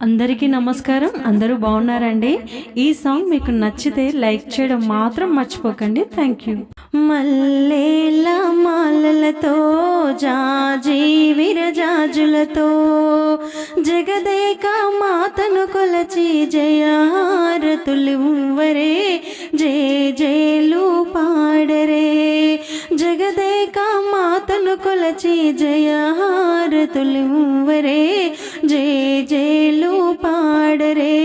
అందరికీ నమస్కారం. అందరూ బాగున్నారండి? ఈ సాంగ్ మీకు నచ్చితే లైక్ చేయడం మాత్రం మర్చిపోకండి. Thank you. మల్లేల మాలలతో జాజి విరజాజులతో జగదేక మాతను కొలచి జయారతులివ్వరే, జేలు పాడరే. జగదేక మాతను కొలచి జయారతులివ్వరే, జేలు పాడరే,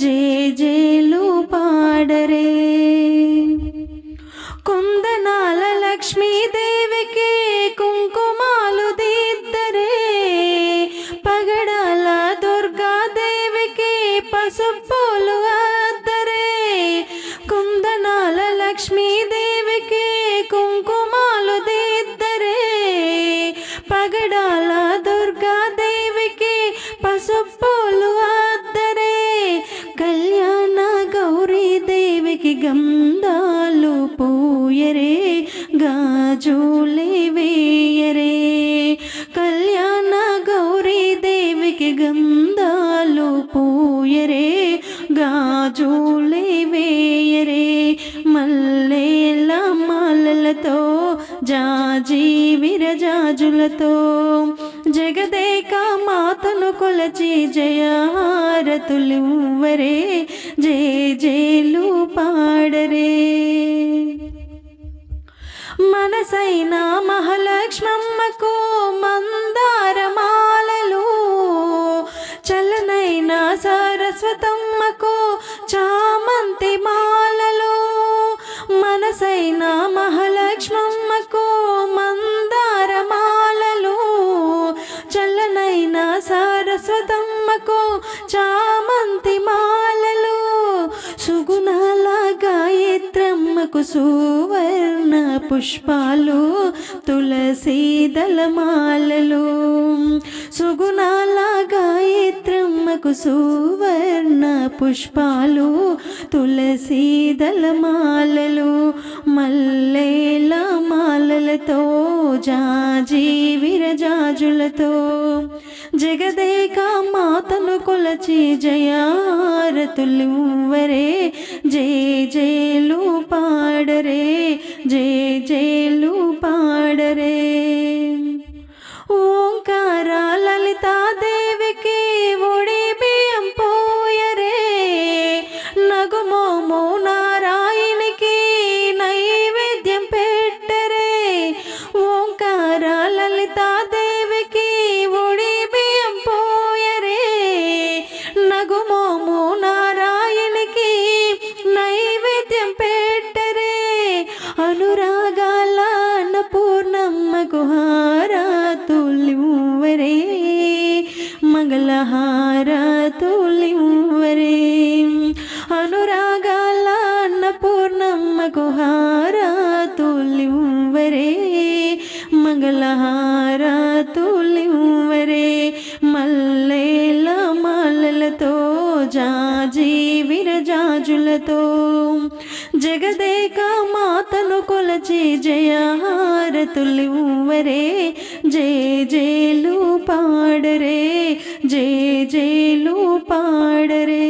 జేలు పాడరే. కుందనాల లక్ష్మీదేవికి కుంకుమాలు దిద్దరే, పగడాల దుర్గాదేవికి పసుపులు అద్దరే. కుందనాల లక్ష్మీదేవికి కుంకుమాలు దిద్దరే, పగడాల దుర్గాదేవికి పసుపులు అద్దరే. కళ్యాణ గౌరీదేవికి గంధాలు పూయరే, గాజులే వేయరే. కళ్యాణ గౌరీదేవికి గంధాలు పూయరే, గాజులే వేయరే. మల్లేల మాలలతో జాజి విరజాజులతో జగదేక మాతను కొలచి జయారతులివ్వరే, జేలు పాడరే. మనసైన మహాలక్ష్మమ్మకు మందారమాలలు, చలనైన సరస్వతమ్మకు చామంతి మాలలు. మనసైన మహాలక్ష్మమ్మకు మందారమాలలు, చల్లనైన సరస్వతమ్మకు చామంతి మాలలు. సుగుణాల గాయత్రమ్మకు సువర్ణ పుష్పాలు, తులసీ దళమాలలు. సుగుణాల గాయత్రమ్మకు సువర్ణ పుష్పాలు, తులసీ దళమాలలు. మల్లేల మాలలతో జాజి విరజాజులతో జగదేక మాతను కొలచి జయారతులివ్వరే, జేలు పాడరే, జేలు పాడరే. ఓంకార లలితాదేవికి ఒడి బియ్యం పోయరే, నగుమోము నారాయణికి నైవేద్యం పెట్టరే. ఓంకార లలితాదేవికి ఒడి బియ్యం పోయరే, నగుమోము నారాయణికి నైవేద్యం పెట్టరే. అనురాగాల అన్నపూర్ణమ్మకు హారతులివ్వరే, మంగళహారతులివ్వరే. అనురాగాల అన్నపూర్ణమ్మకు హారతులివ్వరే, మంగళహారతులివ్వరే. మల్లేల మాలలతో జాజి విరజాజులతో జగదేక మాతను కొలచి జయారతులివ్వరే, జేలు పాడరే, జేలు పాడరే.